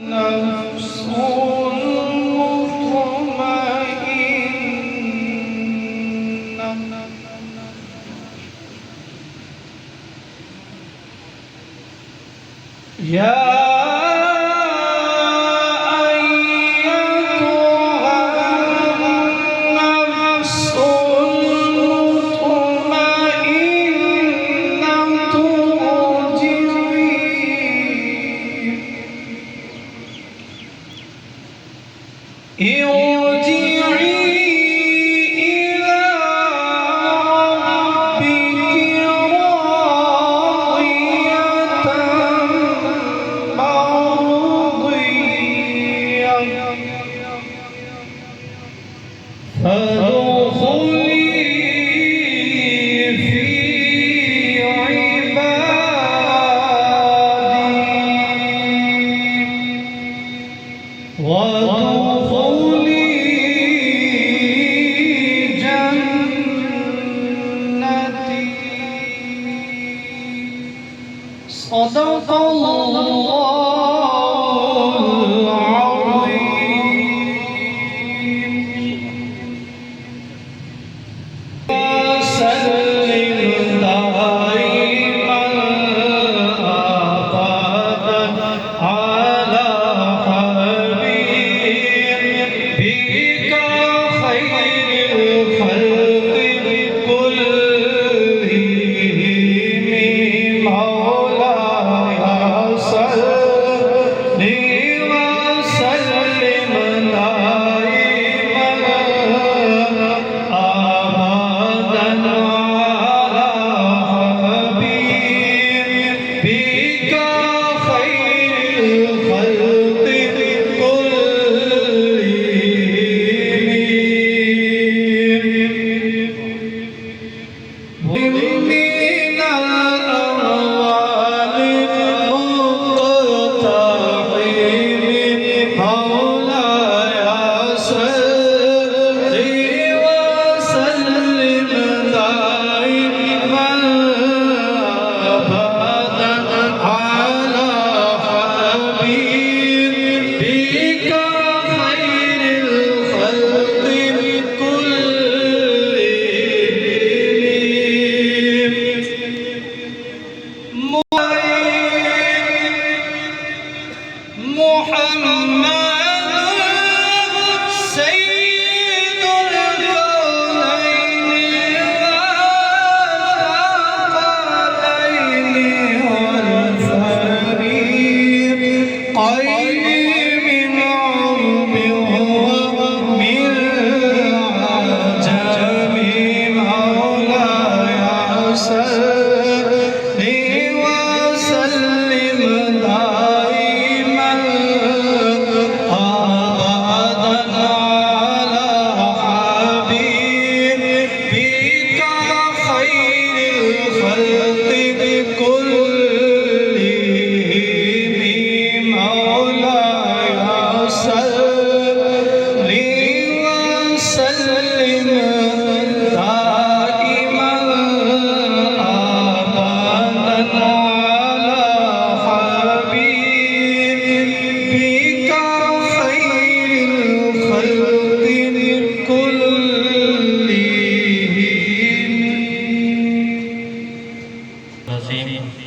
نفس مطمئنة يا صدق الله العظيم. وسلم دائما أبدا على حبيبك خير الخلق كلهم مولاي صل وسلم دائما أبدا على حبيبك خير الخلق كلهم من الأول المقتحم مولاي صل وسلم دائما أبدا على حبيبك خير الخلق كلهم محمد سيد الكونين والثقلين والفريقين من عرب ومن عجم مولاي صل وسلم دائما أبدا على حبيبك خير الخلق كلهم مولاي صل وسلم دائما أبدا على حبيبك خير الخلق كلهم.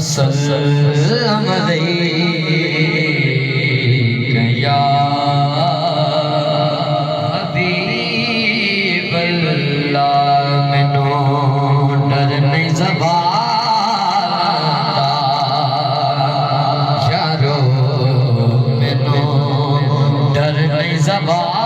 وسلم علیک یا حبیب اللہ مینوں ڈر نہیں زوال دا یارو مینوں ڈر نہیں زوال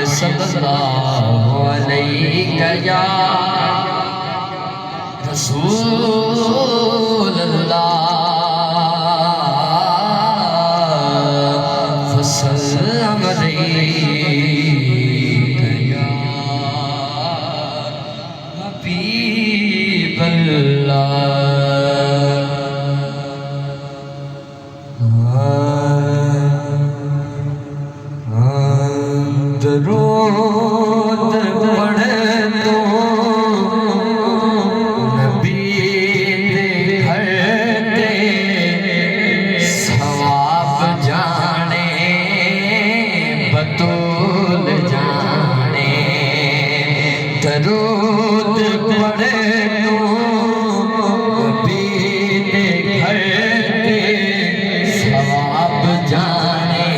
صلی اللہ علیہ یا رسول اللہ وسلم علیک یا حبیب اللہ درود پڑھے تو نبی دے گھر تے ثواب جانے بطول جانے درود پڑھے تو نبی دے گھر تے ثواب جانے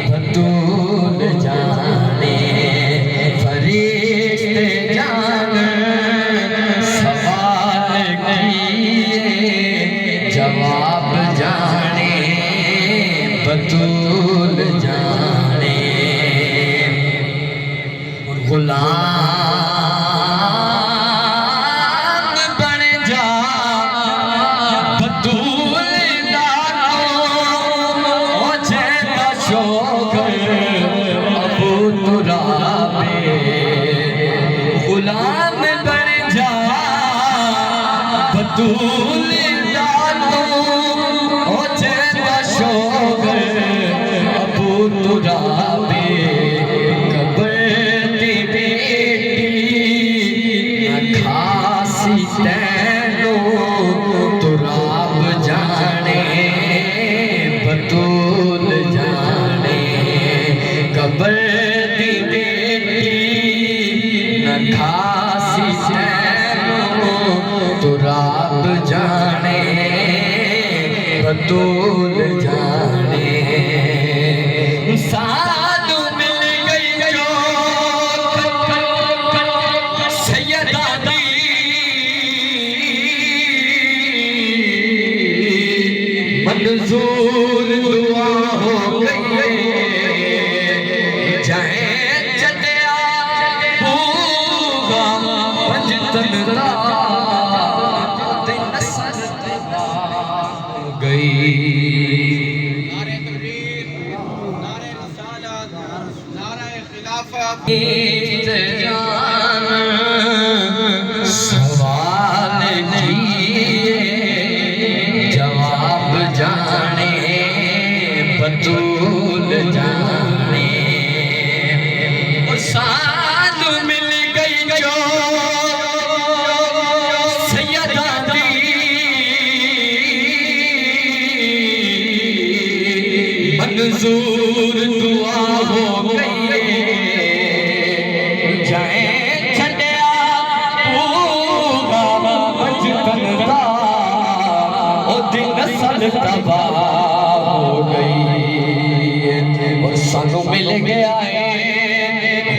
بطول جانے فرشتے جان سوال کیے جواب جانے بطول جانے غلام بن جا بطول غلام بن جا بطول دانو او جیتا شوگر ابو ترابے قبر دی بیٹی کھاسی تینو تراب جانے بطول جانے قبر دی کھاسی سینو تراب جانے بطول جانے ساتھ مل گئی جو سیدہ دی منظور دعا ہو گئی جائیں گئی نعرہ تکبیر، نعرہ رسالت، نعرہ خلافت جان سوال کیے جواب جانے بطول جانے اور ساتھ مل گئی جو سیدہ دی منظور دعا ہو گئی جائیں چھٹیا پوگا بچپن دا او دی نسل تباہ ہو گئی اور سانو مل گیا ہے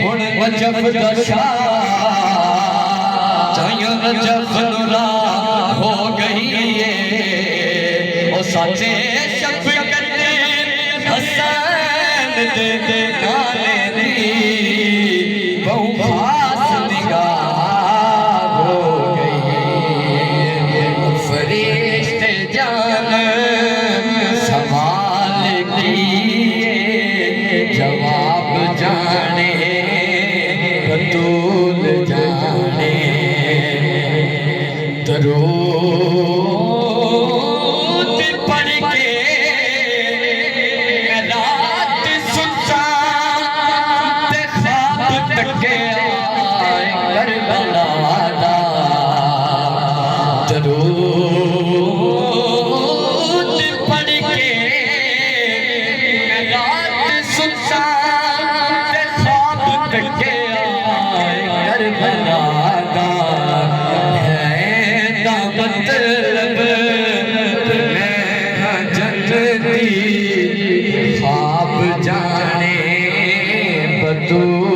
ہن رجب دا شاہ چاہیے رجب نورا ہو گئی ہے او ساچے شب کرتے حسین دے نالے دی بہو خاص نگاہ ہو گئی فرشتے جان سوال کیے جواب جانے بطول جانے درود پڑھ کے میں رات ستا تے خواب تکے آئے کربلا دا درود پڑھ کے میں رات ستا تے خواب تکے آئے کربلا دا مطلب میں جنتی خواب جانے بدو